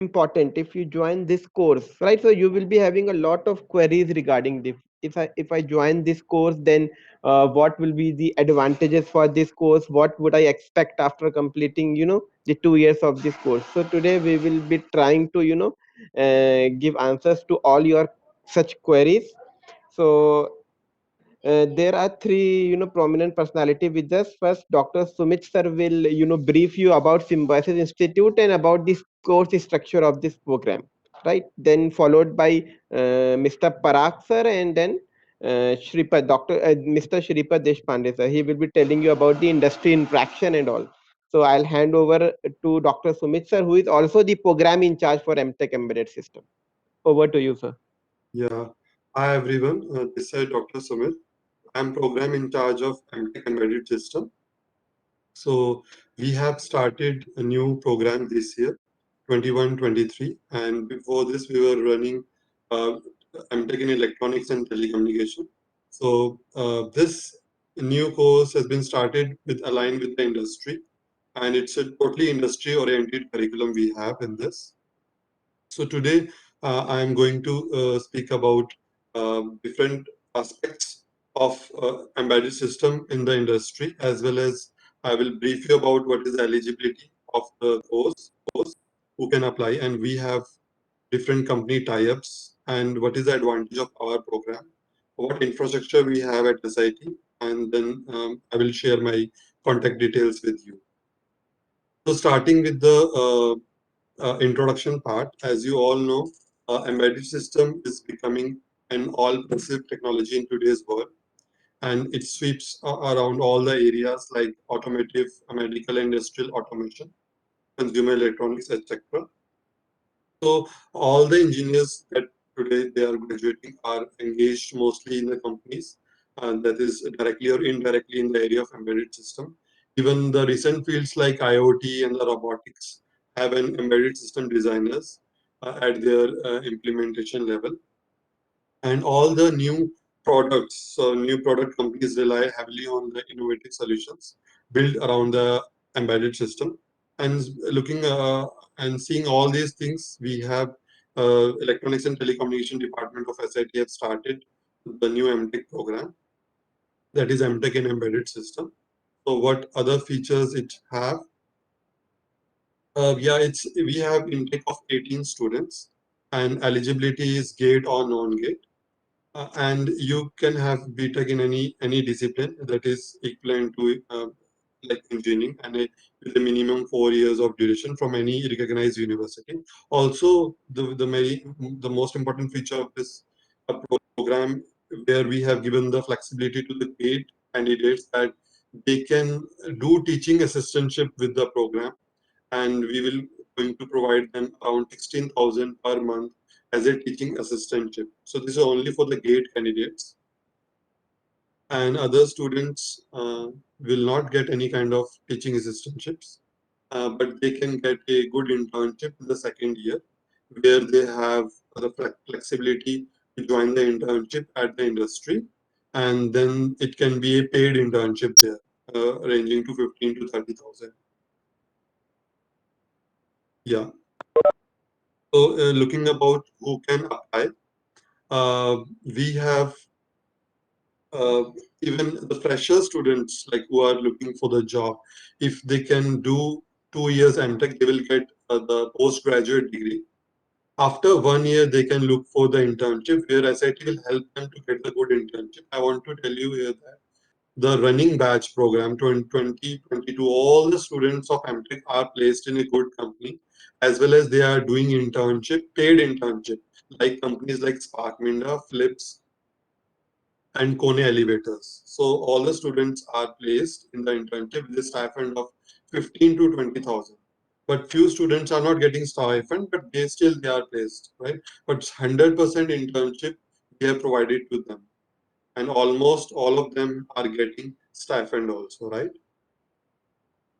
important if you join this course, right? So you will be having a lot of queries regarding this. If I join this course, then what will be the advantages for this course? What would I expect after completing, the 2 years of this course? So today we will be trying to, give answers to all your such queries. So there are three, prominent personality with us. First, Dr. Sumit sir will, brief you about Symbiosis Institute and about this course structure of this program, right? Then followed by Mr. Parag sir, and then Mr. Shripad Deshpande sir. He will be telling you about the industry interaction and all. So I'll hand over to Dr. Sumit sir, who is also the program in charge for MTech Embedded System. Over to you, sir. Yeah. Hi everyone. This is Dr. Sumit. I'm program in charge of MTech Embedded System. So we have started a new program this year, 21-23, and before this we were running uh, MTech in Electronics and Telecommunication. So this new course has been started with aligned with the industry, and it's a totally industry-oriented curriculum we have in this. So today I'm going to speak about different aspects of embedded system in the industry, as well as I will brief you about what is the eligibility of the course, who can apply, and we have different company tie-ups, and what is the advantage of our program, what infrastructure we have at SIT, and then I will share my contact details with you. So starting with the introduction part, as you all know, embedded system is becoming an all-pervasive technology in today's world, and it sweeps around all the areas like automotive, medical, industrial automation, consumer electronics, etc. So all the engineers that today they are graduating are engaged mostly in the companies, that is directly or indirectly in the area of embedded system. Even the recent fields like IoT and the robotics have an embedded system designers at their implementation level. And all the new products, so new product companies rely heavily on the innovative solutions built around the embedded system. And looking and seeing all these things, we have Electronics and Telecommunication Department of SIT have started the new MTech program, that is MTech in Embedded System. So what other features it have? Yeah, it's we have intake of 18 students, and eligibility is gate or non-gate. And you can have BTech in any discipline that is equivalent to like engineering, and with a minimum 4 years of duration from any recognized university. Also, the most important feature of this program, where we have given the flexibility to the GATE candidates that they can do teaching assistantship with the program, and we will going to provide them around 16,000 per month as a teaching assistantship. So this is only for the GATE candidates, and other students will not get any kind of teaching assistantships, but they can get a good internship in the second year, where they have the flexibility to join the internship at the industry, and then it can be a paid internship there, ranging to 15 to 30,000. Yeah. So looking about who can apply, we have uh, even the fresher students like who are looking for the job. If they can do 2 years MTech, they will get the postgraduate degree. After 1 year, they can look for the internship, where SIT will help them to get the good internship. I want to tell you here that the running batch program 2022, all the students of MTech are placed in a good company, as well as they are doing internship, paid internship, like companies like Spark Minda, Philips, and Kone Elevators. So all the students are placed in the internship with a stipend of 15 to 20,000. But few students are not getting stipend, but they are placed, right? But 100% internship they have provided to them, and almost all of them are getting stipend also, right?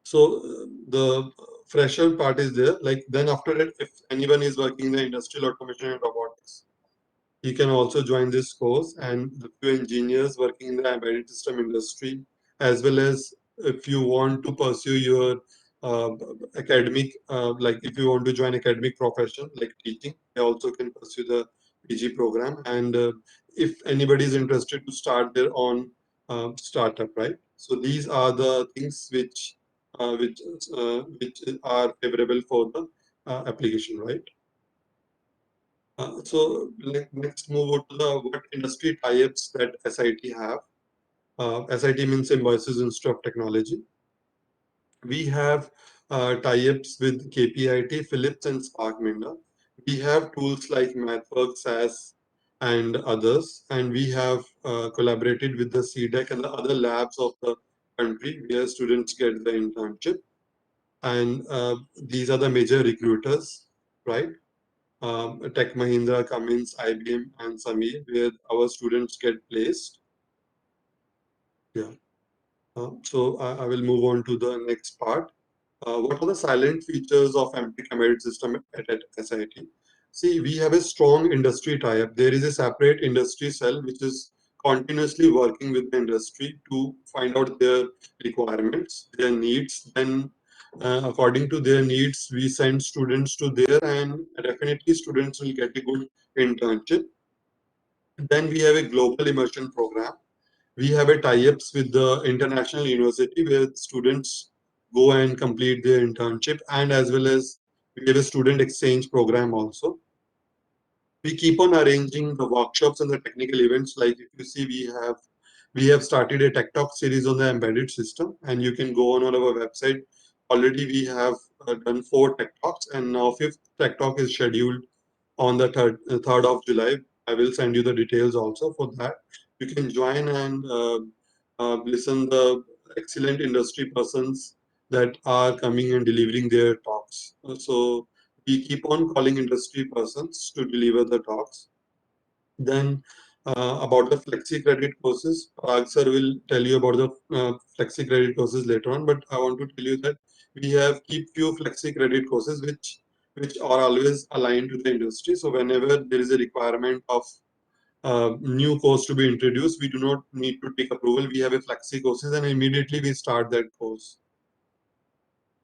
So the fresher part is there. Like then after that, if anyone is working in the industrial automation and robotics, you can also join this course, and the few engineers working in the embedded system industry, as well as if you want to pursue your academic, like if you want to join academic profession like teaching, they also can pursue the PG program. And if anybody is interested to start their own startup, right? So these are the things which are favorable for the application, right? So next move on to the what industry tie-ups that SIT have. SIT means Symbiosis Institute of Technology. We have tie-ups with KPIT, Philips, and Spark Minda. We have tools like MathWorks, SAS, and others, and we have collaborated with the CDEC and the other labs of the country where students get the internship. And these are the major recruiters, right? Tech Mahindra, Cummins, IBM, and Samir, where our students get placed. Yeah. So I will move on to the next part. What are the silent features of MTech Embedded System at SIT? See, we have a strong industry tie-up. There is a separate industry cell which is continuously working with the industry to find out their requirements, their needs. Then, according to their needs, we send students to there, and definitely students will get a good internship. Then we have a global immersion program. We have a tie-ups with the international university where students go and complete their internship, and as well as we have a student exchange program also. We keep on arranging the workshops and the technical events. Like if you see, we have started a Tech Talk series on the embedded system, and you can go on our website. Already we have done 4 Tech Talks, and now 5th Tech Talk is scheduled on the 3rd of July. I will send you the details also for that. You can join and listen the excellent industry persons that are coming and delivering their talks. So we keep on calling industry persons to deliver the talks. Then about the flexi credit courses, Parag sir will tell you about the flexi credit courses later on. But I want to tell you that we have keep few flexi credit courses which are always aligned to the industry. So whenever there is a requirement of new course to be introduced, we do not need to take approval. We have a flexi courses, and immediately we start that course.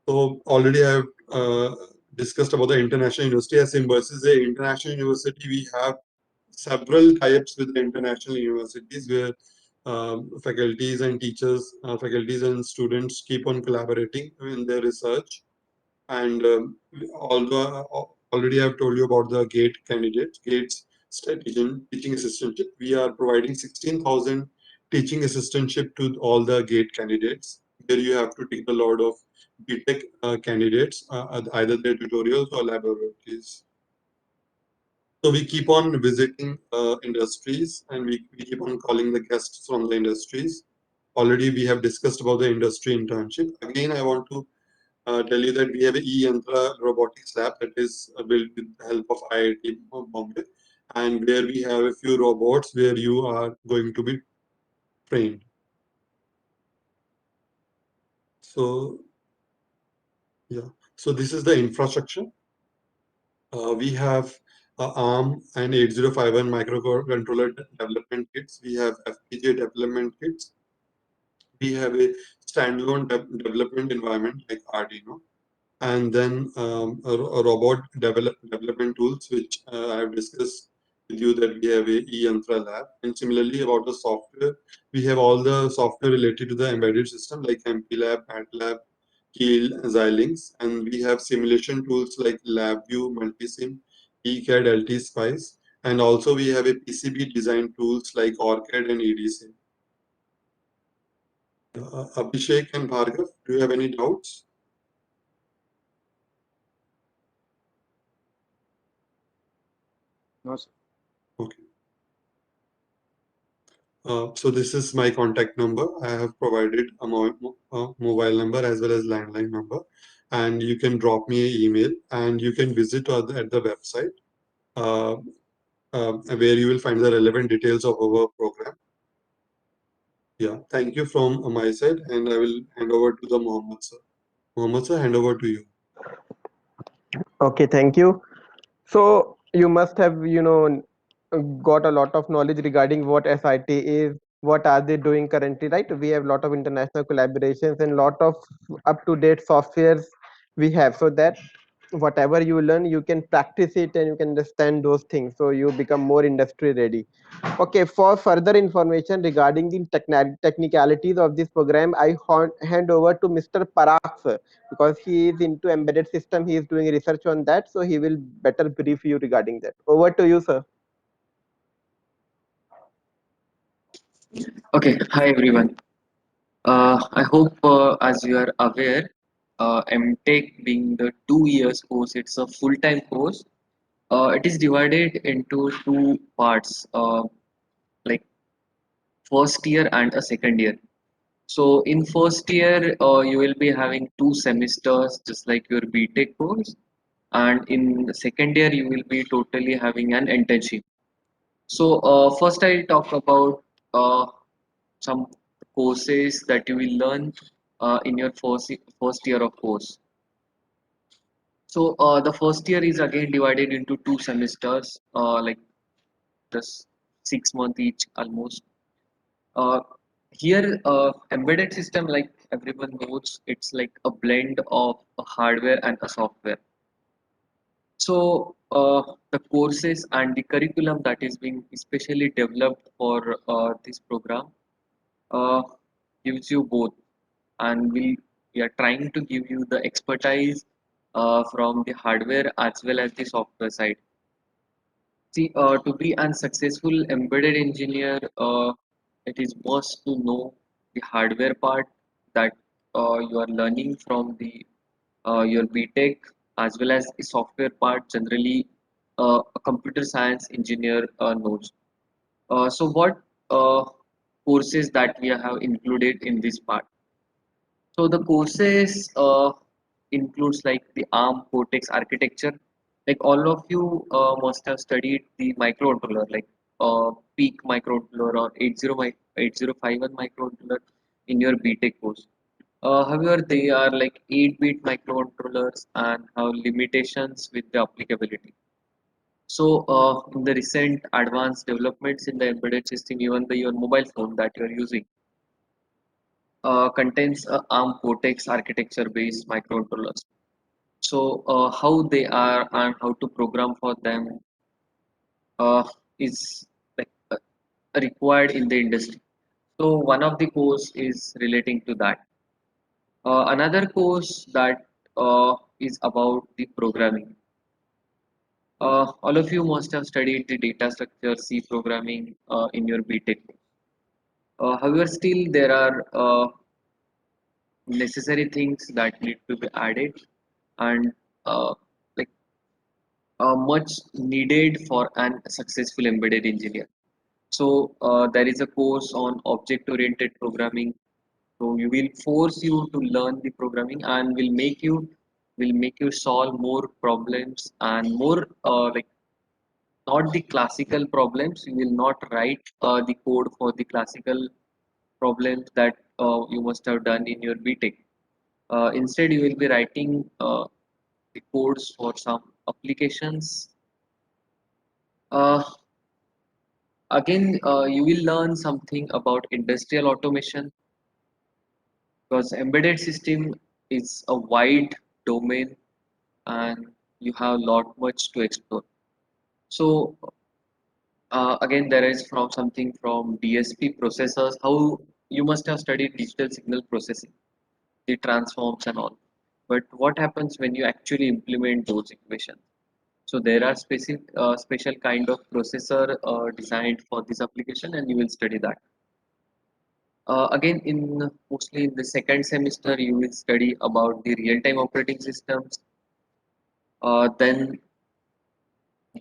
So already I have discussed about the international university. As Symbiosis is a international university, we have several tie-ups with the international universities where faculties and teachers, faculties and students keep on collaborating in their research. And although already I've told you about the GATE candidates, GATE's teaching assistantship, we are providing 16,000 teaching assistantship to all the GATE candidates. Where you have to take a lot of BTech candidates, either their tutorials or laboratories. So we keep on visiting industries, and we keep on calling the guests from the industries. Already we have discussed about the industry internship. Again, I want to tell you that we have a e-Yantra robotics lab that is built with the help of IIT Bombay, and where we have a few robots where you are going to be trained. So yeah, so this is the infrastructure. We have ARM and 8051 microcontroller development kits. We have FPGA development kits. We have a standalone development environment like Arduino, and then a robot development tools, which I have discussed with you that we have a e-Yantra lab. And similarly about the software, we have all the software related to the embedded system like MPLab, MATLAB, Keel, Xilinx, and we have simulation tools like LabVIEW, Multisim, ECAD, LTSpice, and also we have a PCB design tools like ORCAD and EDC. Abhishek and Bhargav, do you have any doubts? No, sir. Okay. So this is my contact number. I have provided a mobile number as well as landline number, and you can drop me an email, and you can visit at the website uh, where you will find the relevant details of our program. Yeah, thank you from my side, and I will hand over to the Mohammed sir. Mohammed sir, hand over to you. Okay, thank you. So you must have, got a lot of knowledge regarding what SIT is, what are they doing currently, right? We have a lot of international collaborations and lot of up to date softwares we have, so that whatever you learn you can practice it and you can understand those things, so you become more industry ready. Okay, for further information regarding the technicalities of this program, I hand over to Mr. Parag sir, because he is into embedded system, he is doing research on that, so he will better brief you regarding that. Over to you, sir. Okay, hi everyone. I hope, as you are aware, MTech being the 2 years course, it's a full-time course. It is divided into two parts, like first year and a second year. So in first year, you will be having 2 semesters, just like your BTech course, and in the second year, you will be totally having an internship. So first, I'll talk about some courses that you will learn in your first year of course. So the first year is again divided into 2 semesters, like just 6 months each almost. Uh, Here, embedded system, like everyone knows, it's like a blend of a hardware and a software. So the courses and the curriculum that is being especially developed for this program uh, gives you both, and we are trying to give you the expertise from the hardware as well as the software side. See, to be an successful embedded engineer, it is must to know the hardware part that you are learning from the your BTech, as well as the software part generally a computer science engineer knows. So what courses that we have included in this part? So the courses includes like the ARM Cortex architecture. Like all of you must have studied the microcontroller, like Peak microcontroller or 8051 microcontroller in your BTech course. However, they are like 8-bit microcontrollers and have limitations with the applicability. So, in the recent advanced developments in the embedded system, even the your mobile phone that you are using contains a ARM Cortex architecture-based microcontrollers. So, how they are and how to program for them uh, is like required in the industry. So, one of the course is relating to that. Another course that is about the programming. All of you must have studied the data structure C programming in your BTech. However, still there are necessary things that need to be added and like much needed for an successful embedded engineer. So there is a course on object-oriented programming. So you will force you to learn the programming and will make you solve more problems and more like not the classical problems. You will not write the code for the classical problems that you must have done in your BTech. Instead, you will be writing the codes for some applications. Uh, Again, you will learn something about industrial automation, because embedded system is a wide domain and you have a lot much to explore. So again, there is from something from DSP processors, how you must have studied digital signal processing, the transforms and all. But what happens when you actually implement those equations? So there are special kind of processor designed for this application, and you will study that. Again, in mostly in the second semester, you will study about the real-time operating systems, then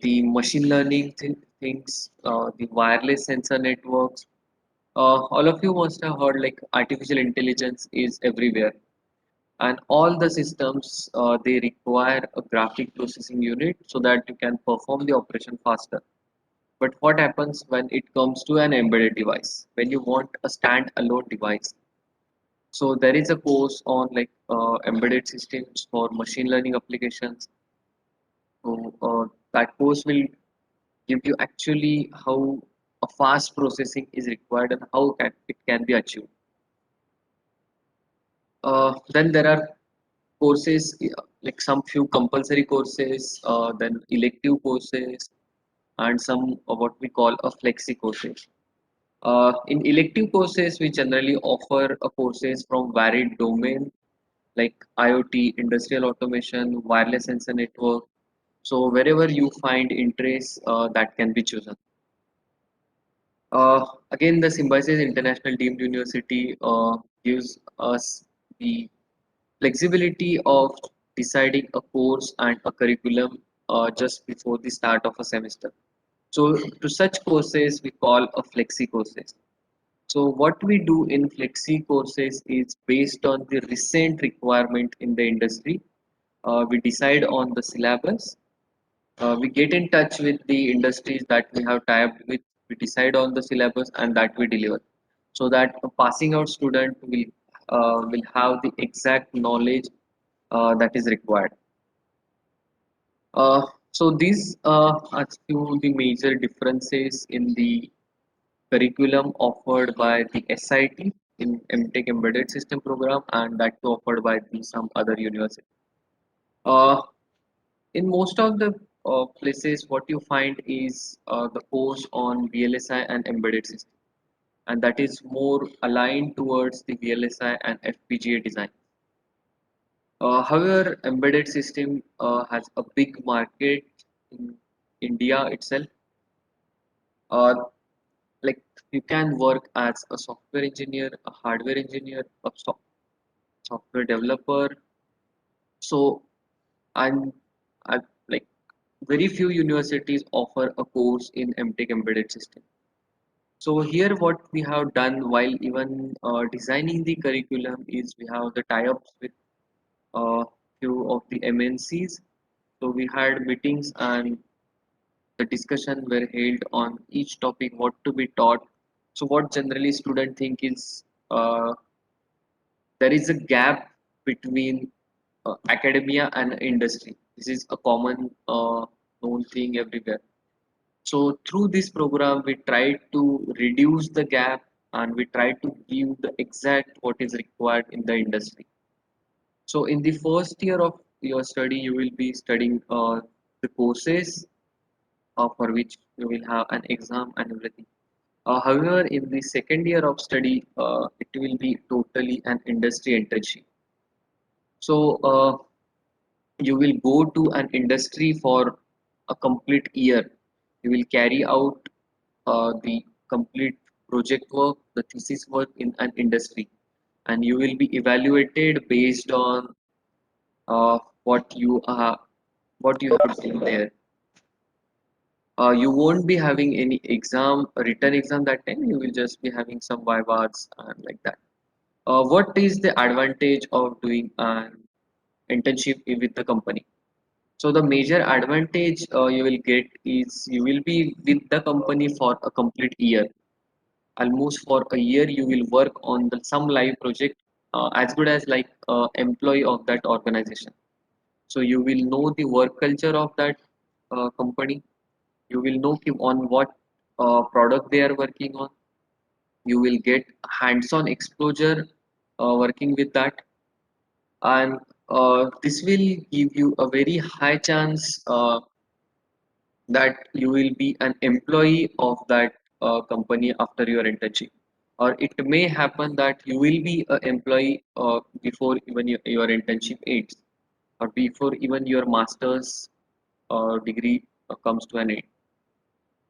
the machine learning things, the wireless sensor networks. All of you must have heard like artificial intelligence is everywhere, and all the systems they require a graphic processing unit so that you can perform the operation faster. But what happens when it comes to an embedded device? When you want a stand-alone device, so there is a course on like embedded systems for machine learning applications. So that course will give you actually how a a fast processing is required and how it can be achieved. Then there are courses, like some few compulsory courses, then elective courses, and some of what we call a flexi courses. In elective courses, we generally offer courses from varied domain like IoT, industrial automation, wireless sensor network. So wherever you find interest, that can be chosen. Again, the Symbiosis International Deemed University gives us the flexibility of deciding a course and a curriculum just before the start of a semester. So to such courses, we call a flexi courses. So what we do in flexi courses is based on the recent requirement in the industry. We decide on the syllabus. We get in touch with the industries that we have tied with. We decide on the syllabus and that we deliver, so that a passing out student will have the exact knowledge that is required. So these are few the major differences in the curriculum offered by the SIT in MTech Embedded System program and that too offered by some other university. Uh, in most of the places, what you find is the course on VLSI and embedded system, and that is more aligned towards the VLSI and FPGA design. However, embedded system has a big market in India itself. Uh, like you can work as a software engineer, a hardware engineer, a software developer. So, and I, like very few universities offer a course in MTech embedded system. So here, what we have done while even designing the curriculum is we have the tie-ups with few of the MNCs. So we had meetings and the discussion were held on each topic, what to be taught. So what generally student think is uh, there is a gap between academia and industry. This is a common known thing everywhere. So through this program, we try to reduce the gap and we try to give the exact what is required in the industry. So in the first year of your study, you will be studying the courses for which you will have an exam and everything. However, in the second year of study, it will be totally an industry internship. So you will go to an industry for a complete year. You will carry out the complete project work, the thesis work in an industry, and you will be evaluated based on uh, what you uh, what you have done there. You won't be having any exam, written exam that time. You will just be having some vivas and like that. What is the advantage of doing an internship with the company? So the major advantage you will get is you will be with the company for a complete year. Almost for a year, you will work on some live project as good as like employee of that organization. So you will know the work culture of that company. You will know on what product they are working on. You will get hands-on exposure working with that, and this will give you a very high chance that you will be an employee of that company after your internship, or it may happen that you will be an employee before even your internship ends, or before even your master's degree comes to an end.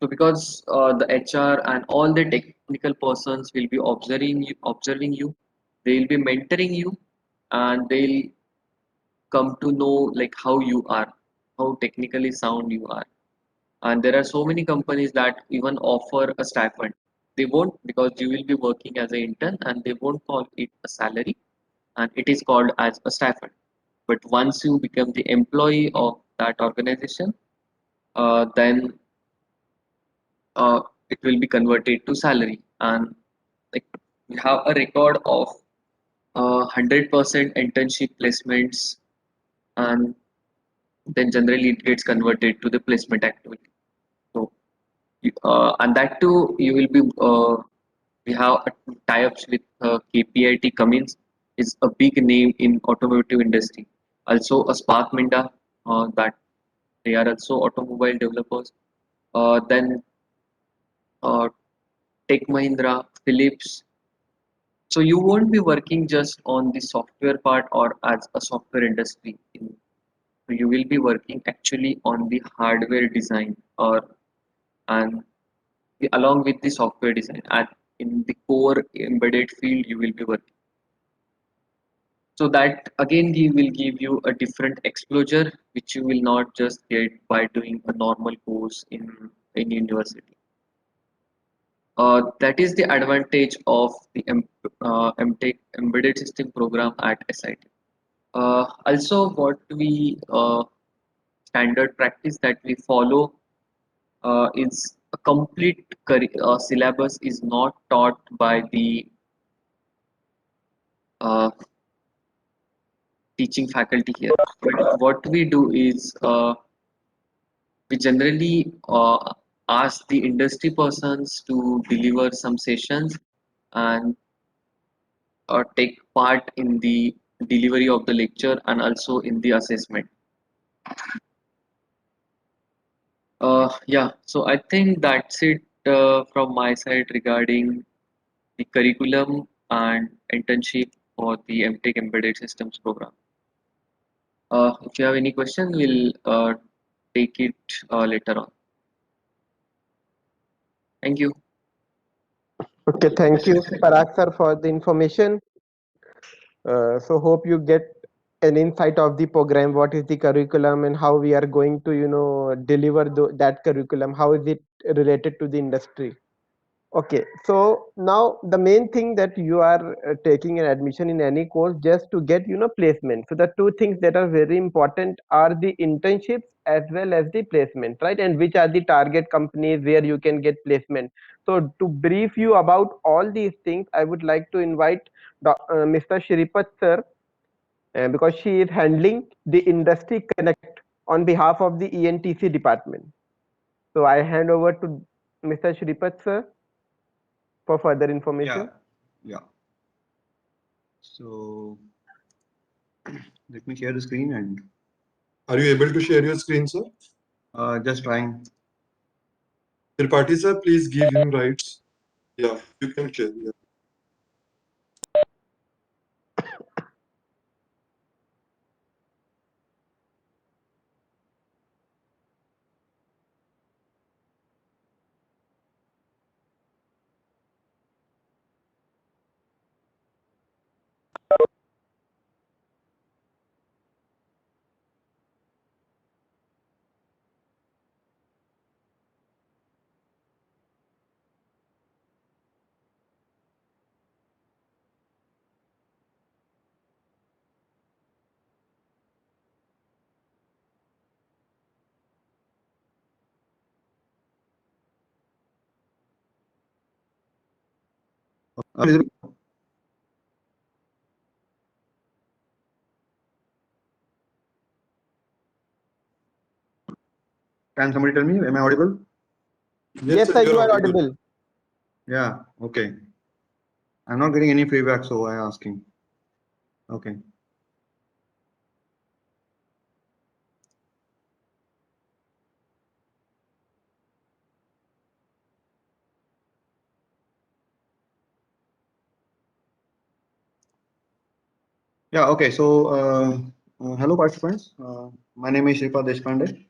So because the HR and all the technical persons will be observing you, they will be mentoring you, and they'll come to know like how you are, how technically sound you are. And there are so many companies that even offer a stipend. They won't, because you will be working as an intern and they won't call it a salary, and it is called as a stipend. But once you become the employee of that organization, then it will be converted to salary, and like we have a record of 100% internship placements, and then generally it gets converted to the placement activity. So And that too, you will be we have tie-ups with KPIT Cummins, is a big name in automotive industry. Also, a Spark Minda, that they are also automobile developers. Then Tech Mahindra, Philips. So you won't be working just on the software part or as a software industry. So you will be working actually on the hardware design or and along with the software design and in the core embedded field you will be working. So that again will give you a different exposure which you will not just get by doing a normal course in university. That is the advantage of the MTech embedded system program at SIT. Also, what we standard practice that we follow is a complete syllabus is not taught by the uh, teaching faculty here. But what we do is we generally ask the industry persons to deliver some sessions and take part in the delivery of the lecture and also in the assessment. Yeah, so I think that's it from my side regarding the curriculum and internship for the MTech Embedded Systems program. If you have any question, we'll take it later on. Thank you. Okay, thank you, Parag sir, for the information. So hope you get an insight of the program, what is the curriculum and how we are going to, deliver that curriculum, how is it related to the industry. Okay, so now the main thing that you are taking an admission in any course just to get placement. So the two things that are very important are the internships as well as the placement, right? And which are the target companies where you can get placement. So to brief you about all these things, I would like to invite Mr. Shripat sir, because she is handling the industry connect on behalf of the ENTC department. So I hand over to Mr. Shripat sir for further information. Yeah. So let me share the screen and Are you able to share your screen, sir? just trying. Tripathi sir, please give him rights. Yeah, you can share. Yeah. Visible? Can somebody tell me? Am I audible? Yes, sir, you are audible. Yeah. Okay. I'm not getting any feedback, so I'm asking. Okay. Yeah. Okay. So, hello, participants. My name is Shripad Deshpande,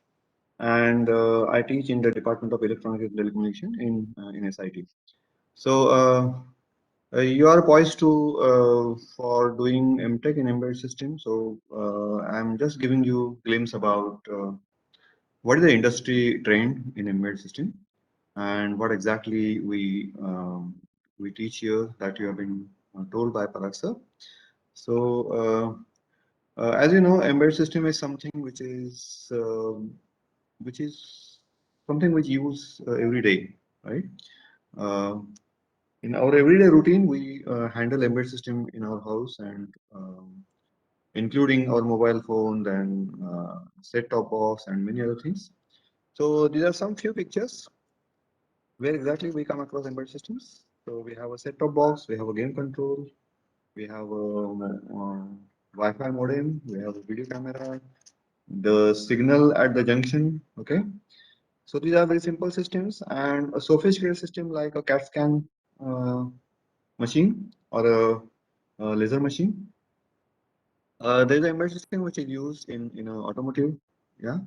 and I teach in the Department of Electronics and Telecommunication in SIT. So, you are poised to for doing MTech in embedded system. So, I'm just giving you glimpse about what is the industry trend in embedded system and what exactly we teach here that you have been told by Parag sir. So, as you know, embedded system is something which is something which use every day, right? Uh, in our everyday routine, we handle embedded system in our house and including our mobile phone, then set-top box and many other things. So these are some few pictures where exactly we come across embedded systems. So we have a set-top box, we have a game control, we have a Wi-Fi modem, we have a video camera, the signal at the junction. Okay, so these are very simple systems, and a sophisticated system like a CAT scan uh, machine or a laser machine. There is an embedded system which is used in automotive. Yeah,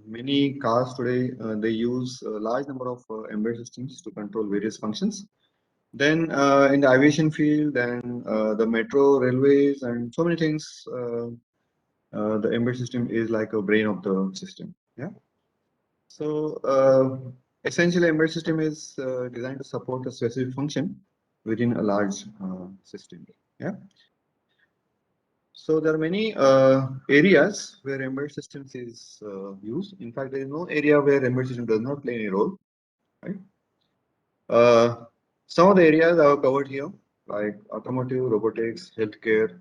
many cars today they use a large number of embedded systems to control various functions. Then in the aviation field, then the metro, railways, and so many things. The embedded system is like a brain of the system. Yeah. So essentially, embedded system is designed to support a specific function within a large system. Yeah. So there are many areas where embedded systems is used. In fact, there is no area where embedded system does not play any role. Right. Some of the areas I have covered here, like automotive, robotics, healthcare,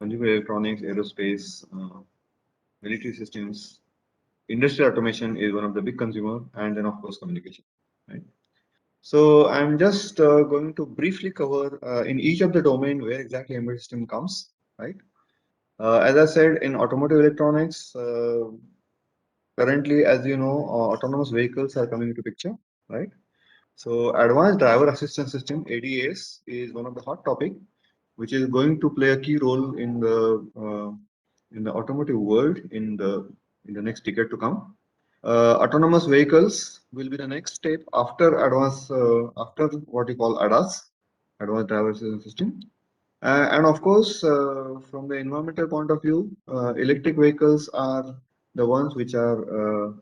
consumer electronics, aerospace, military systems. Industrial automation is one of the big consumer, and then of course communication. Right. So I'm just going to briefly cover in each of the domain where exactly embedded system comes. Right. As I said, in automotive electronics, currently, as you know, autonomous vehicles are coming into picture. Right. So advanced driver assistance system (ADAS) is one of the hot topic, which is going to play a key role in the automotive world in the next decade to come. Autonomous vehicles will be the next step after what you call ADAS, advanced driver assistance system. And of course, from the environmental point of view, electric vehicles are the ones which is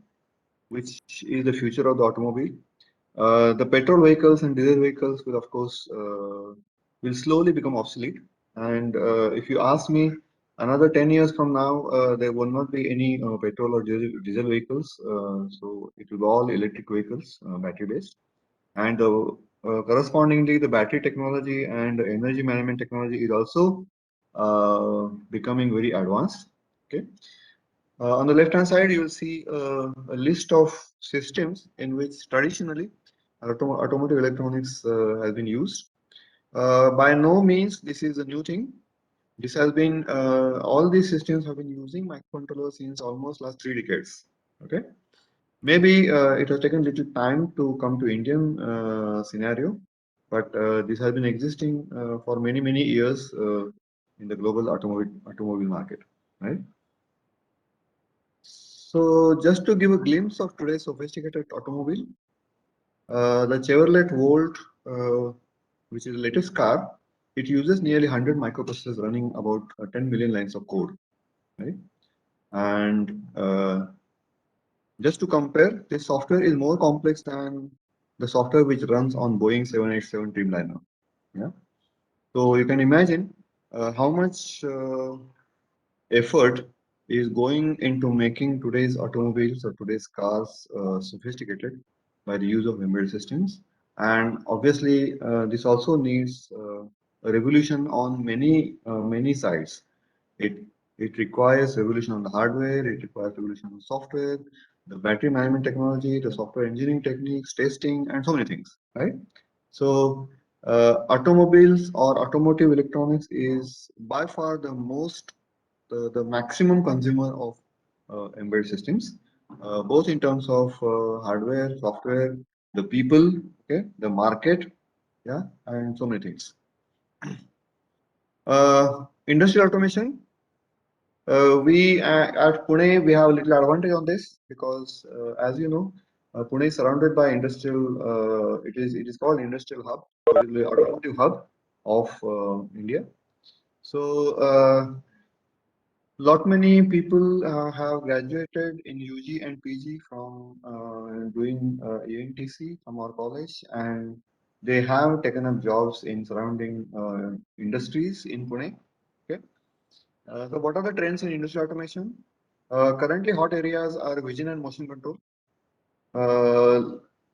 the future of the automobile. The petrol vehicles and diesel vehicles will, of course, will slowly become obsolete. And if you ask me, another 10 years from now, there will not be any petrol or diesel vehicles. So it will be all electric vehicles, battery based. And correspondingly, the battery technology and energy management technology is also becoming very advanced. Okay. On the left hand side, you will see a list of systems in which traditionally automotive electronics has been used. By no means this is a new thing. This has been all these systems have been using microcontrollers since almost last 3 decades. Okay, maybe it has taken little time to come to Indian scenario, but this has been existing for many years in the global automobile market, right? So just to give a glimpse of today's sophisticated automobile, the Chevrolet Volt, which is the latest car, it uses nearly 100 microprocessors running about 10 million lines of code, right? And just to compare, this software is more complex than the software which runs on Boeing 787 Dreamliner. Yeah. So you can imagine how much effort is going into making today's automobiles or today's cars sophisticated by the use of embedded systems. And obviously, this also needs a revolution on many sides. It it requires revolution on the hardware. It requires revolution on software, the battery management technology, the software engineering techniques, testing, and so many things. Right. So automobiles or automotive electronics is by far the maximum consumer of embedded systems, both in terms of hardware, software, the people, okay, the market, yeah, and so many things. Industrial automation. We at Pune we have a little advantage on this because, as you know, Pune is surrounded by industrial. It is called industrial hub, or the automotive hub of India. So lot many people have graduated in UG and PG from doing ANTC from our college, and they have taken up jobs in surrounding industries in Pune. Okay. So what are the trends in industrial automation? Currently, hot areas are vision and motion control.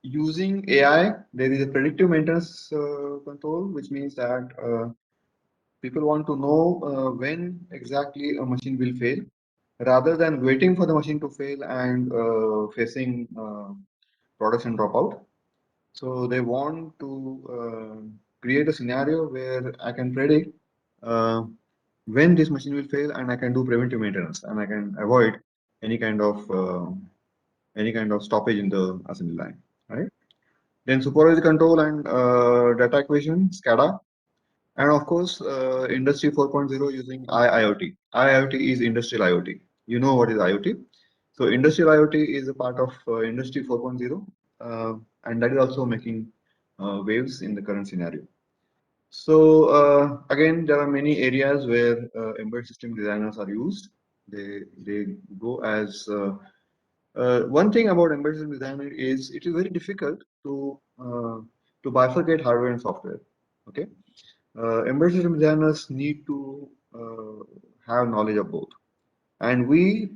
Using AI, there is a predictive maintenance control, which means that people want to know when exactly a machine will fail, rather than waiting for the machine to fail and facing production dropout. So they want to create a scenario where I can predict uh, when this machine will fail, and I can do preventive maintenance, and I can avoid any kind of stoppage in the assembly line, right? Then supervised control and data acquisition, SCADA, and of course Industry 4.0 using IIoT. IIoT is industrial IoT. You know what is IoT? So industrial IoT is a part of Industry 4.0, and that is also making waves in the current scenario. So again, there are many areas where embedded system designers are used. They go as one thing about embedded system designer is it is very difficult to bifurcate hardware and software. Okay, embedded system designers need to have knowledge of both, and we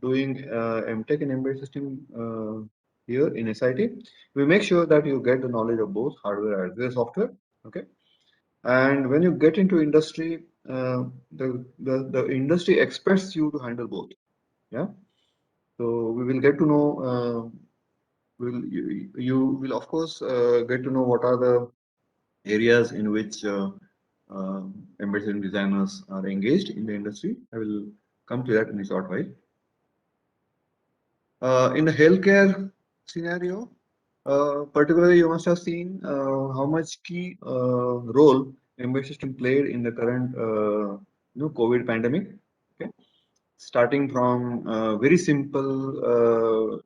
doing MTech in embedded system here in SIT, we make sure that you get the knowledge of both hardware as well as software. Okay, and when you get into industry, the industry expects you to handle both. Yeah, so we will get to know. You will of course get to know what are the areas in which embedded system designers are engaged in the industry. I will come to that in a short while. In the healthcare scenario, particularly you must have seen how much key role embedded system played in the current COVID pandemic. Okay, starting from very simple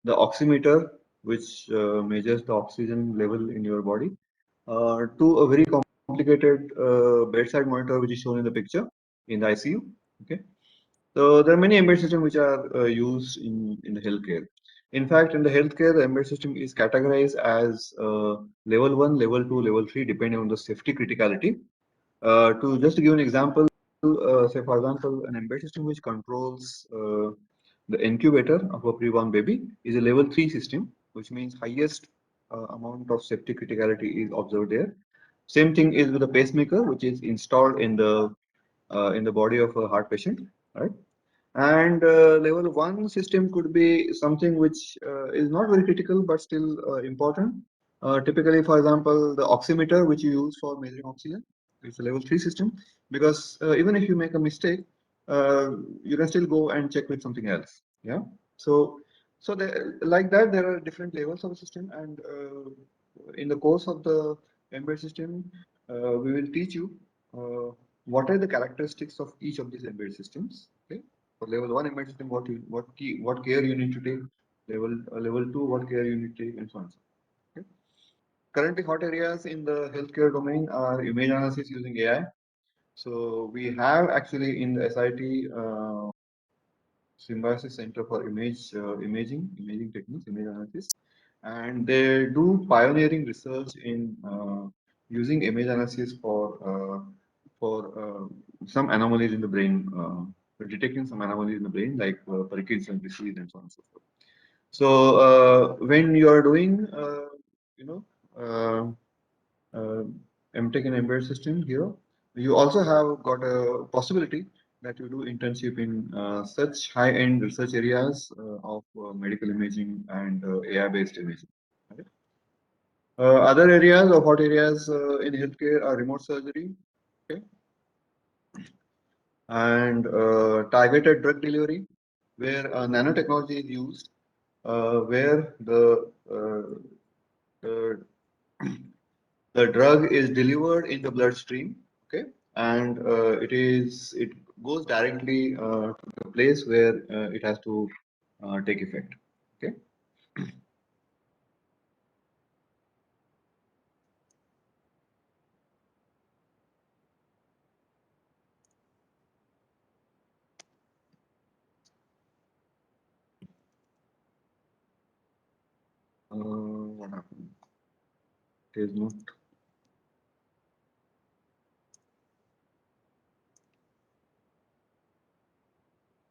the oximeter, which measures the oxygen level in your body, to a very complicated bedside monitor, which is shown in the picture in the ICU. Okay, so there are many embedded systems which are used in the healthcare. In fact, in the healthcare, the embedded system is categorized as level 1, level 2, level 3, depending on the safety criticality. To just to give an example, say for example, an embedded system which controls the incubator of a preborn baby is a level 3 system, which means highest amount of safety criticality is observed there. Same thing is with the pacemaker, which is installed in the body of a heart patient, right? And level 1 system could be something which is not very critical but still important. Typically, for example, the oximeter which you use for measuring oxygen, it's a level 3 system, because even if you make a mistake, you can still go and check with something else. Yeah. So like that, there are different levels of the system, and in the course of the embedded system, we will teach you what are the characteristics of each of these embedded systems. Okay. For level 1 embedded system, what care you need to take. Level 2, what care you need to take, and so on. Okay. Currently, hot areas in the healthcare domain are image analysis using AI. So we have actually in the SIT Symbiosis Center for Imaging Techniques, Image Analysis, and they do pioneering research in using image analysis for some anomalies in the brain, detecting some anomalies in the brain like Parkinson's disease and so on and so forth. So when you are doing, you know, MTech and embedded system here, you also have got a possibility that you do internship in such high-end research areas of medical imaging and AI-based imaging. Right? Other areas of hot areas in healthcare are remote surgery, okay, and targeted drug delivery, where nanotechnology is used, where the the drug is delivered in the bloodstream, okay, and it goes directly to the place where it has to take effect. Okay. What happened? It is not.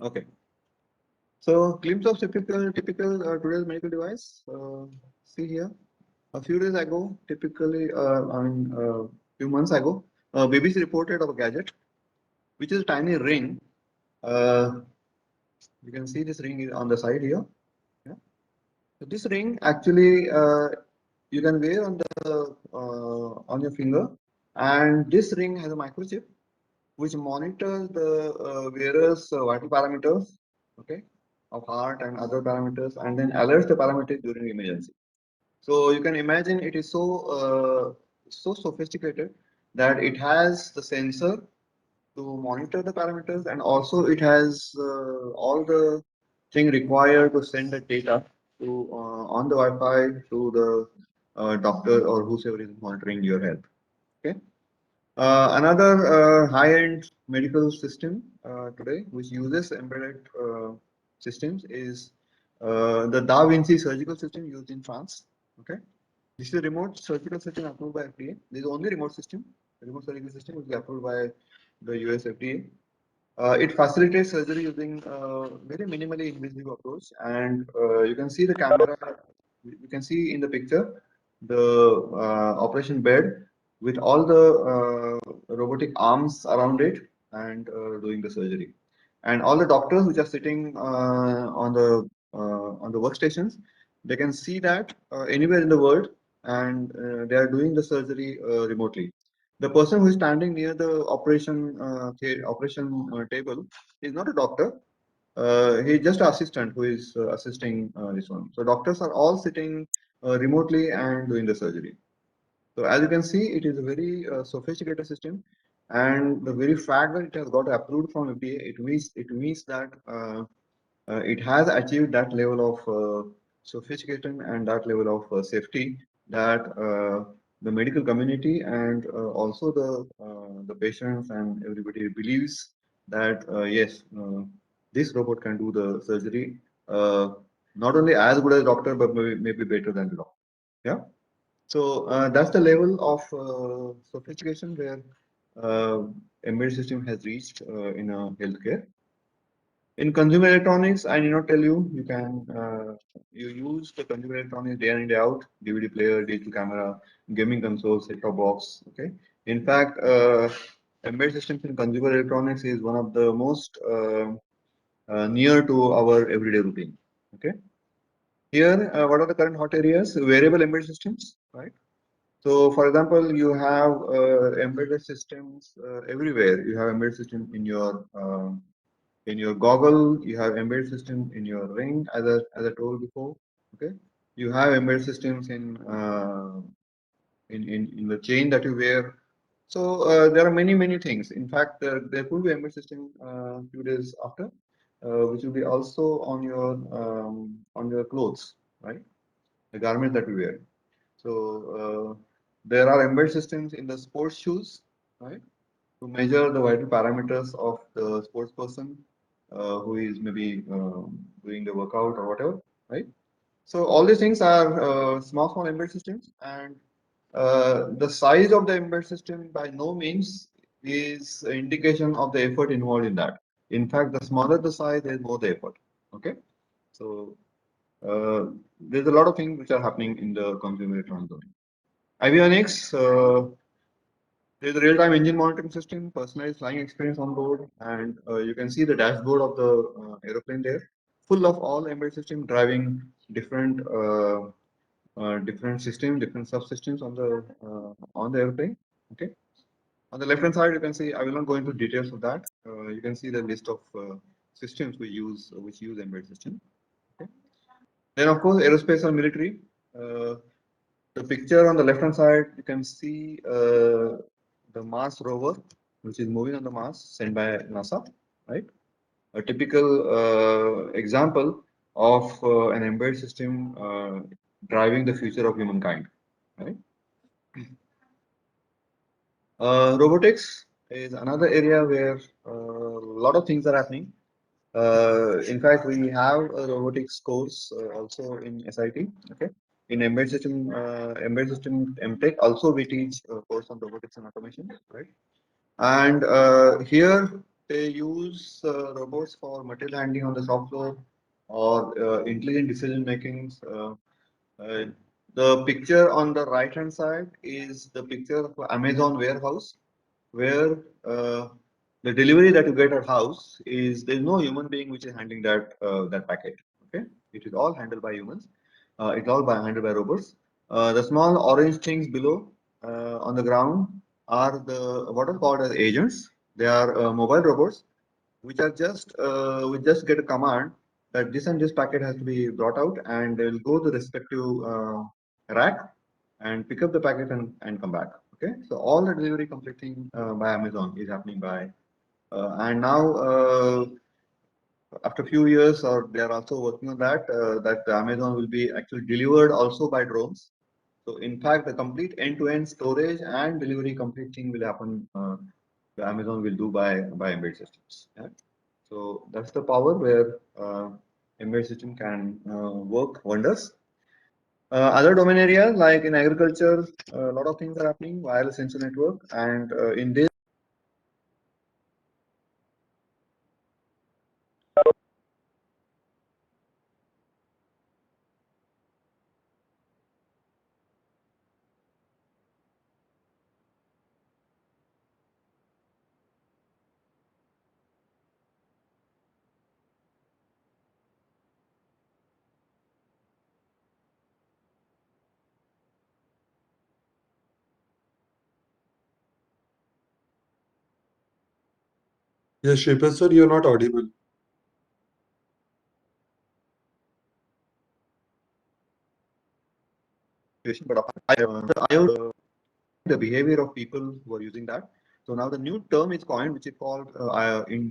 Okay. So glimpse of typical today's medical device. See here. A few days ago, typically, I mean, few months ago, BBC reported of a gadget, which is a tiny ring. You can see this ring is on the side here. Yeah. So this ring actually you can wear on your finger, and this ring has a microchip which monitors the wearer's vital parameters, okay, of heart and other parameters, and then alerts the parameters during emergency. So you can imagine it is so sophisticated that it has the sensor to monitor the parameters, and also it has all the thing required to send the data to on the Wi-Fi to the doctor or whoever is monitoring your health. Okay. Another high-end medical system today, which uses embedded systems, is the Da Vinci surgical system used in France. Okay, this is a remote surgical system approved by FDA. This is the only remote system, remote surgical system, which is approved by the US FDA. It facilitates surgery using very minimally invasive approach, and you can see the camera. You can see in the picture the operation bed with all the robotic arms around it and doing the surgery. And all the doctors which are sitting on the workstations, they can see that anywhere in the world, and they are doing the surgery remotely. The person who is standing near the operation table is not a doctor. He's just an assistant who is assisting this one. So doctors are all sitting remotely and doing the surgery. So as you can see, it is a very sophisticated system, and the very fact that it has got approved from FDA, it means that it has achieved that level of sophistication and that level of safety that the medical community and also the patients and everybody believes that yes, this robot can do the surgery not only as good as doctor, but maybe better than the doctor. Yeah. So that's the level of sophistication where uh, embedded system has reached in healthcare. In consumer electronics, I need not tell you, you use the consumer electronics day in and day out, DVD player, digital camera, gaming console, set-top box. Okay. In fact, embedded systems in consumer electronics is one of the most near to our everyday routine. Okay. Here, what are the current hot areas? Wearable embedded systems, right? So, for example, you have embedded systems everywhere. You have embedded system in your goggle. You have embedded system in your ring, as I told before. Okay, you have embedded systems in the chain that you wear. So there are many things. In fact, there could be embedded system few days after, which will be also on your clothes, right? The garment that we wear. So there are embedded systems in the sports shoes, right, to measure the vital parameters of the sports person who is maybe doing the workout or whatever, right? So all these things are small embedded systems, and the size of the embedded system by no means is an indication of the effort involved in that. In fact, the smaller the size, there is more the effort. Okay, so there's a lot of things which are happening in the consumer electronics domain. Avionics, there's a real-time engine monitoring system, personalized flying experience on board, and you can see the dashboard of the aeroplane there, full of all embedded system driving different different systems, different subsystems on the airplane. Okay. On the left-hand side, you can see. I will not go into details of that. You can see the list of systems which use embedded system. Okay. Then, of course, aerospace and military. The picture on the left-hand side, you can see the Mars rover, which is moving on the Mars, sent by NASA, right? A typical example of an embedded system driving the future of humankind, right? Robotics is another area where a lot of things are happening. In fact, we have a robotics course also in SIT. Okay, in embedded system MTech, also we teach a course on robotics and automation, right? And here they use robots for material handling on the shop floor or intelligent decision making. Uh, the picture on the right hand side is the picture of Amazon warehouse, where the delivery that you get at house is there's no human being which is handling that packet. Okay, it is all handled by humans, It's all handled by robots. The small orange things below on the ground are what are called as agents. They are mobile robots which are just we just get a command that this and this packet has to be brought out, and they will go to the respective rack and pick up the packet and come back. Okay, so all the delivery completing by Amazon is happening by and now after a few years, or they are also working on that, that Amazon will be actually delivered also by drones. So in fact, the complete end-to-end storage and delivery complete thing will happen. The Amazon will do by embedded systems. Yeah? So that's the power where embedded system can work wonders. Other domain areas like in agriculture, a lot of things are happening. Wireless sensor network, and in this. Yes, Shripad sir, you're not audible. But the behavior of people who are using that. So now the new term is coined, which is called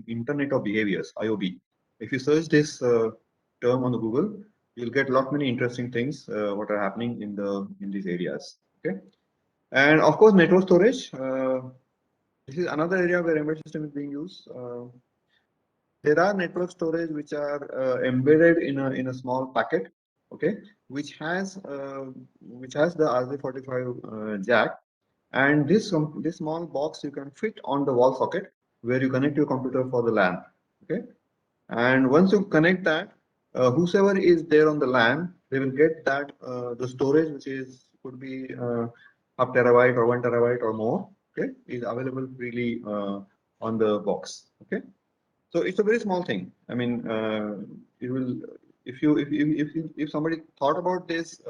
Internet of Behaviors, IOB. If you search this term on the Google, you'll get a lot many interesting things what are happening in these areas. Okay, and of course network storage. This is another area where embedded system is being used. There are network storage which are embedded in a small packet, okay, which has the RJ45 jack, and this small box you can fit on the wall socket where you connect your computer for the LAN, okay, and once you connect that, whosoever is there on the LAN, they will get that the storage which is could be half terabyte or 1 terabyte or more, okay, is available freely on the box, okay. So it's a very small thing. I mean, it will if somebody thought about this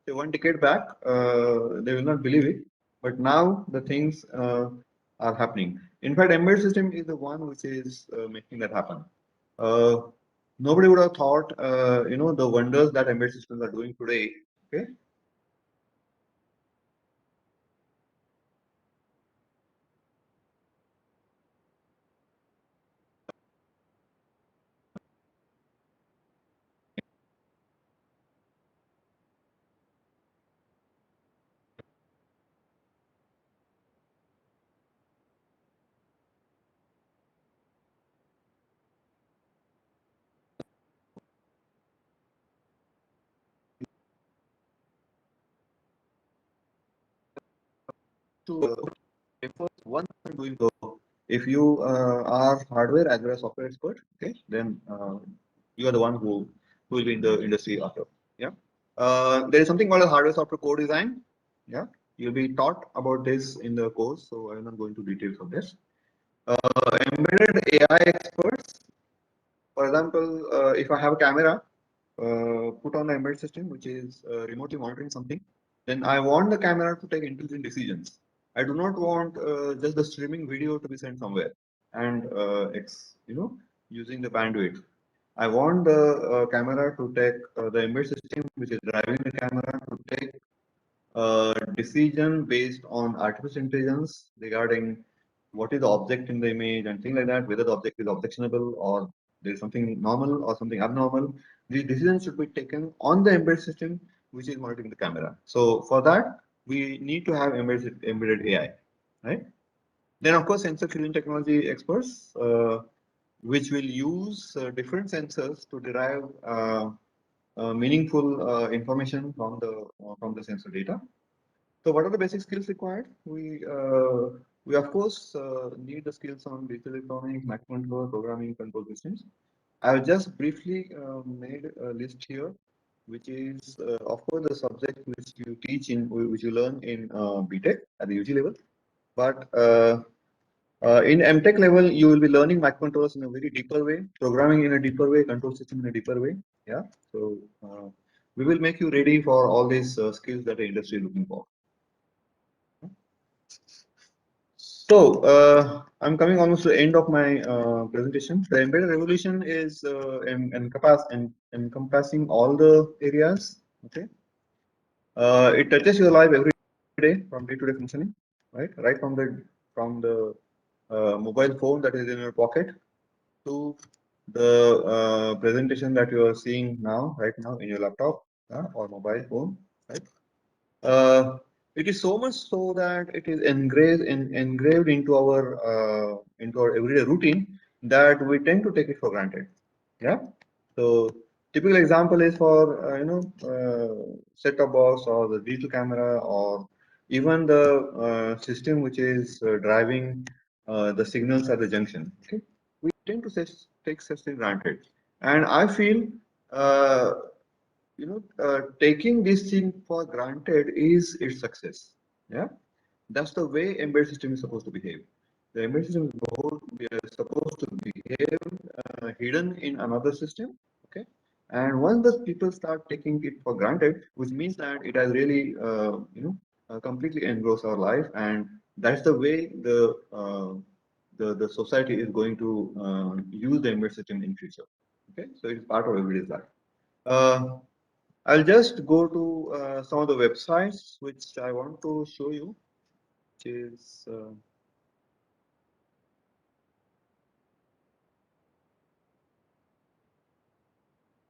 say 1 decade back, they will not believe it. But now the things are happening. In fact, embedded system is the one which is making that happen. Uh, Nobody would have thought, the wonders that embedded systems are doing today. Okay, to first one doing so. If you are hardware as well as software expert, okay, then you are the one who will be in the industry after. Yeah. There is something called a hardware software co-design. Yeah. You'll be taught about this in the course, so I'm not going to details of this. Embedded AI experts. For example, if I have a camera put on the embedded system which is remotely monitoring something, then I want the camera to take intelligent decisions. I do not want just the streaming video to be sent somewhere and using the bandwidth. I want the camera to take the embedded system which is driving the camera to take decision based on artificial intelligence regarding what is the object in the image and things like that, whether the object is objectionable or there is something normal or something abnormal. These decisions should be taken on the embedded system which is monitoring the camera. So for that, we need to have embedded AI, right? Then of course, sensor fusion technology experts, which will use different sensors to derive meaningful information from the sensor data. So what are the basic skills required? We of course need the skills on digital electronics, microcontroller, programming, control systems. I have just briefly made a list here, which is of course the subject which you teach in, which you learn in BTech at the UG level. But in MTech level, you will be learning microcontrollers in a very deeper way, programming in a deeper way, control system in a deeper way. Yeah. So we will make you ready for all these skills that the industry is looking for. So I'm coming almost to the end of my presentation. The embedded revolution is encompassing all the areas. Okay, it touches your life every day from day-to-day functioning, right from the mobile phone that is in your pocket to the presentation that you are seeing now, right now in your laptop or mobile phone, right? It is so much so that it is engraved into our everyday routine that we tend to take it for granted. Yeah. So typical example is for set-top box or the digital camera or even the system which is driving the signals at the junction. Okay, we tend to take such things granted, and I feel uh, taking this thing for granted is its success. Yeah, that's the way embedded system is supposed to behave. The embedded system is supposed to behave hidden in another system. Okay, and once the people start taking it for granted, which means that it has really completely engrossed our life, and that's the way the society is going to use the embedded system in future. Okay, so it's part of everyday's life. I'll just go to some of the websites which I want to show you, which is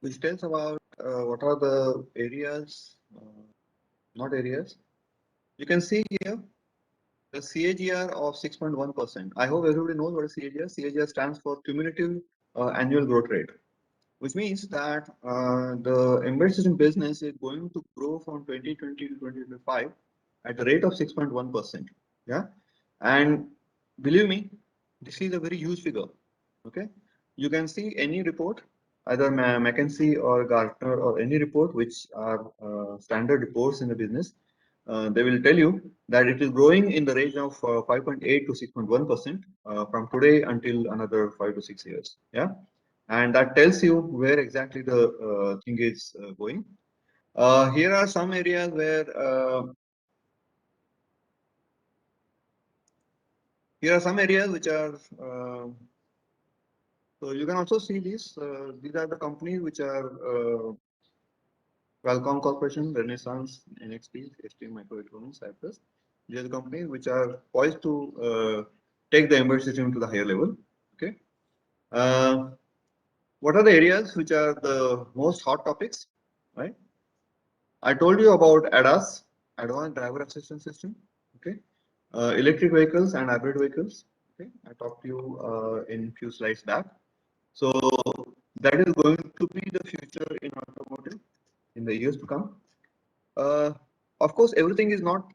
which tells about what are the areas, not areas. You can see here the CAGR of 6.1%. I hope everybody knows what is CAGR. CAGR stands for cumulative annual growth rate, which means that the embedded system business is going to grow from 2020 to 2025 at the rate of 6.1%. Yeah, and believe me, this is a very huge figure. Okay, you can see any report, either McKinsey or Gartner or any report which are standard reports in the business. They will tell you that it is growing in the range of 5.8 to 6.1% from today until another 5 to 6 years. Yeah, and that tells you where exactly the thing is going. Here are some areas where which are so you can also see these. These are the companies which are Qualcomm Corporation, Renaissance, NXP, ST Microelectronics, Cypress. These are the companies which are poised to take the embedded system to the higher level. Okay. What are the areas which are the most hot topics? Right. I told you about ADAS, Advanced Driver Assistance System. Okay. Electric vehicles and hybrid vehicles. Okay. I talked to you in few slides back. So that is going to be the future in automotive in the years to come. Of course, everything is not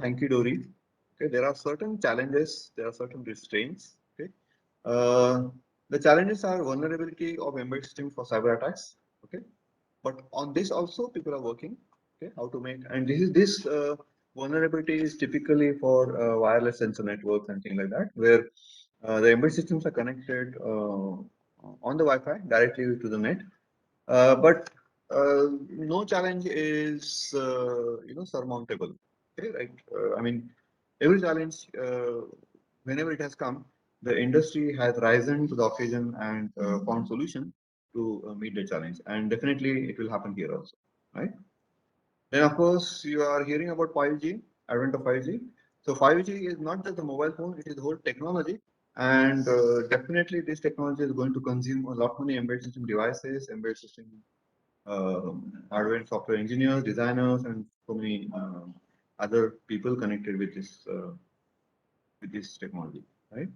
hanky dory. Okay, there are certain challenges, there are certain restraints. Okay, the challenges are vulnerability of embedded system for cyber attacks. Okay, but on this also people are working. Okay, how to make, and this vulnerability is typically for wireless sensor networks and things like that, where the embedded systems are connected on the Wi-Fi directly to the net, but no challenge is surmountable. Okay, right? I mean, every challenge, whenever it has come, the industry has risen to the occasion and found solution to meet the challenge, and definitely it will happen here also, right? Then of course you are hearing about 5G, advent of 5G. So 5G is not just the mobile phone; it is the whole technology. And definitely this technology is going to consume a lot many embedded system devices, embedded system hardware and software engineers, designers, and so many other people connected with this technology, right?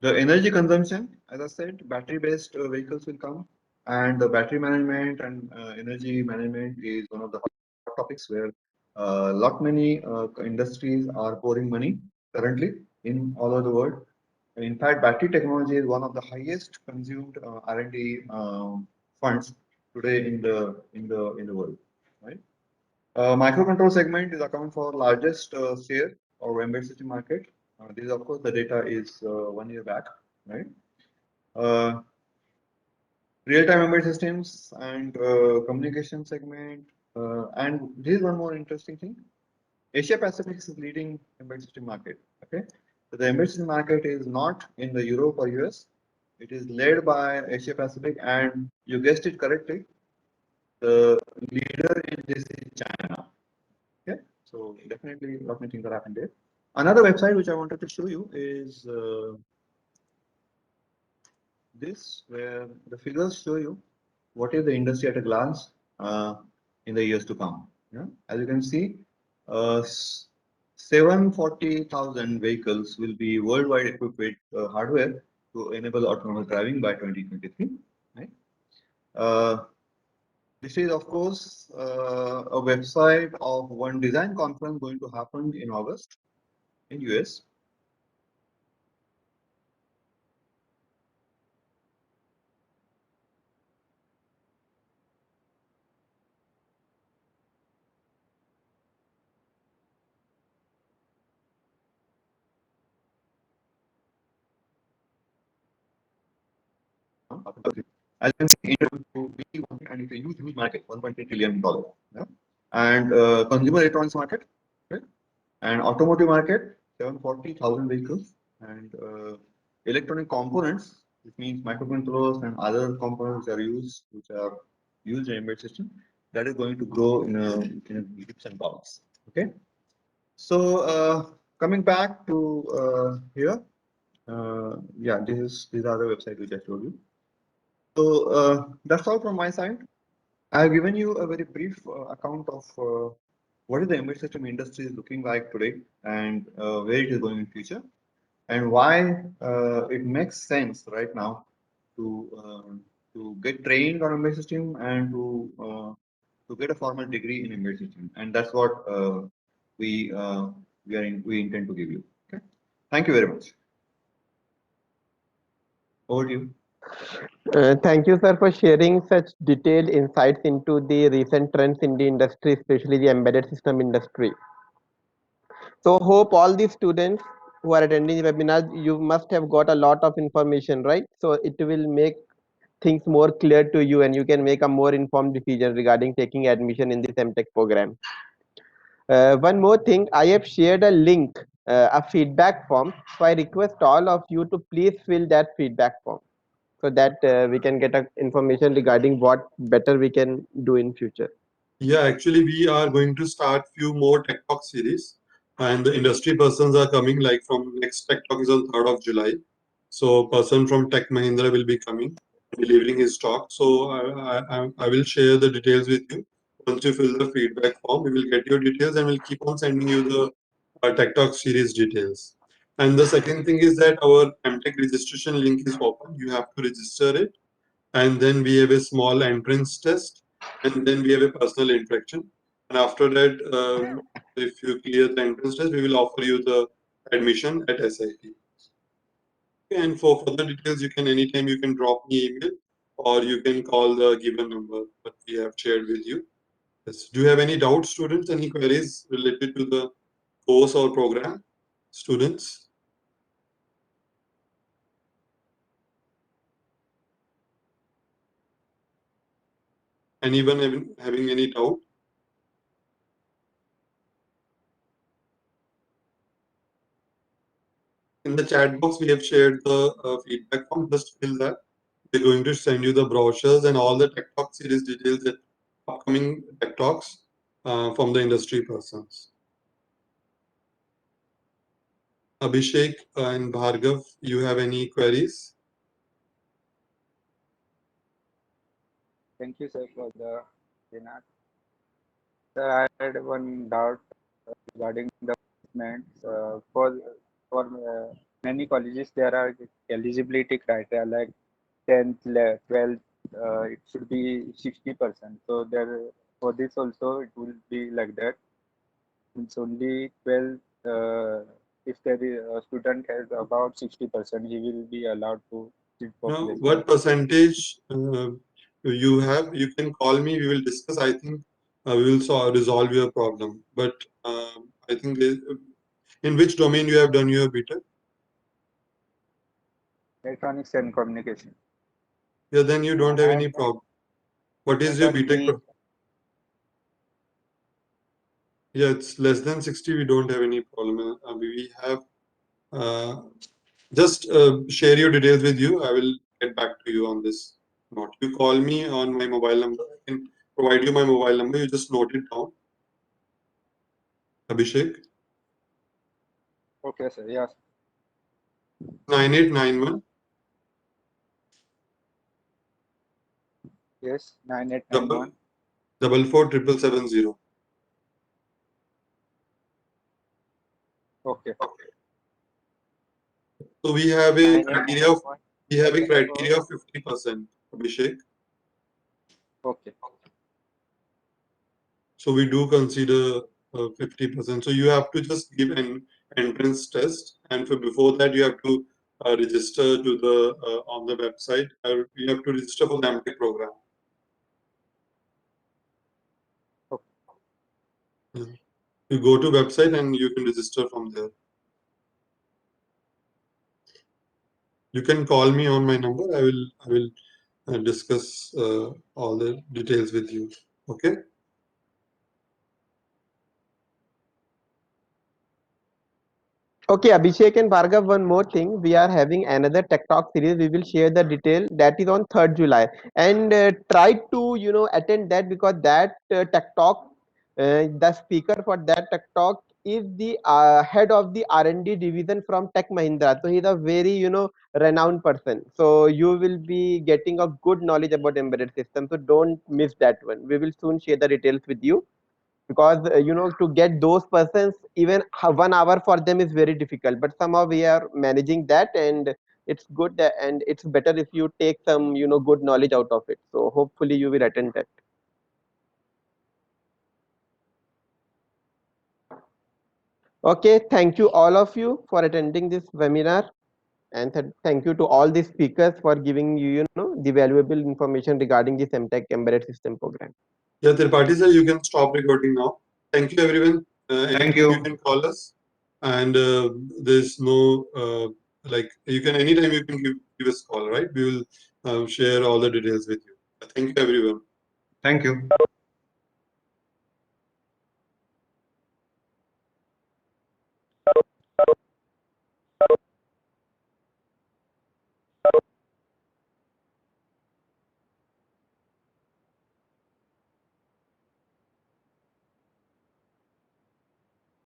The energy consumption, as I said, battery-based vehicles will come, and the battery management and energy management is one of the hot topics where a lot many industries are pouring money currently in all over the world. And in fact, battery technology is one of the highest consumed R&D funds today in the world, right? Microcontrol segment is account for largest share of embedded system market. This, of course, the data is 1 year back, right? Uh, real-time embedded systems and communication segment. And this is one more interesting thing. Asia Pacific is leading embedded system market. Okay, so the embedded system market is not in the Europe or US. It is led by Asia Pacific, and you guessed it correctly. The leader in this is China. Okay, so definitely a lot of things are happening there. Another website which I wanted to show you is this, where the figures show you what is the industry at a glance in the years to come. Yeah? As you can see, 740,000 vehicles will be worldwide equipped with hardware to enable autonomous driving by 2023. Right? This is, of course, a website of one design conference going to happen in August in US. As you can see, India will be and it's a huge market, $1.3 trillion. Yeah? And consumer electronics market, right? And automotive market, 740,000 vehicles, and electronic components, which means microcontrollers and other components are used, which are used in embedded system, that is going to grow in leaps and bounds. Okay. So coming back to here, yeah, these are the website which I showed you. So that's all from my side. I have given you a very brief account of what is the embedded system industry is looking like today and where it is going in future, and why it makes sense right now to get trained on embedded system and to get a formal degree in embedded system, and that's what we intend to give you. Okay, thank you very much. Over to you. Thank you, sir, for sharing such detailed insights into the recent trends in the industry, especially the embedded system industry. So, hope all the students who are attending the webinar, you must have got a lot of information, right? So, it will make things more clear to you, and you can make a more informed decision regarding taking admission in this MTech program. One more thing, I have shared a link, a feedback form. So, I request all of you to please fill that feedback form, so that we can get a information regarding what better we can do in future. Yeah, actually, we are going to start few more Tech Talk series, and the industry persons are coming. Like from next Tech Talk is on 3rd of July, so person from Tech Mahindra will be coming, delivering his talk. So I will share the details with you. Once you fill the feedback form, we will get your details and we'll keep on sending you the Tech Talk series details. And the second thing is that our MTech registration link is open. You have to register it, and then we have a small entrance test, and then we have a personal interaction, and after that if you clear the entrance test, we will offer you the admission at SIT. And for further details, you can anytime you can drop me email or you can call the given number that we have shared with you. Yes. Do you have any doubts, students? Any queries related to the course or program, students? Anyone having any doubt? In the chat box, we have shared the feedback form. Just fill that. We're going to send you the brochures and all the Tech Talk series details, that upcoming Tech Talks from the industry persons. Abhishek and Bhargav, you have any queries? Thank you, sir, for the webinar. Sir, I had one doubt regarding the placements. For many colleges, there are eligibility criteria like 10th, 12th. It should be 60%. So there, for this also, it will be like that. It's only 12th. If there is a student has about 60%, he will be allowed to sit for Now, placement. what percentage you have? You can call me. We will discuss. I think we will resolve your problem. But I think in which domain you have done your BTech? Electronics and communication. Yeah, then you don't have any problem. What is your BTech? Yeah, it's less than 60. We don't have any problem. We have just share your details with you. I will get back to you on this note. You call me on my mobile number. I can provide you my mobile number. You just note it down. Abhishek. Okay, sir. Yes. 9891 Yes. 9891. 447770. Okay. So we have a 9891. criteria of 50%, Abhishek. Okay. So we do consider 50%. So you have to just give an entrance test, and for before that you have to register to the on the website. You have to register for the MTech program. Okay. Yeah. You go to website and you can register from there. You can call me on my number. I will discuss all the details with you. Okay. Okay, Abhishek and Bhargav, one more thing. We are having another Tech Talk series. We will share the detail that is on 3rd July. And try to, attend that, because that Tech Talk, the speaker for that Tech Talk is the head of the R&D division from Tech Mahindra. So he's a very, renowned person. So you will be getting a good knowledge about embedded systems. So don't miss that one. We will soon share the details with you, because to get those persons, even 1 hour for them is very difficult, but somehow we are managing that, and it's good and it's better if you take some good knowledge out of it. So hopefully you will attend that. Okay, thank you all of you for attending this webinar, and thank you to all the speakers for giving the valuable information regarding this MTech embedded system program. Yeah, Tripathi sir, you can stop recording now. Thank you, everyone. Thank you. You can call us, and there's no like you can anytime you can give us a call, right? We will share all the details with you. Thank you, everyone. Thank you.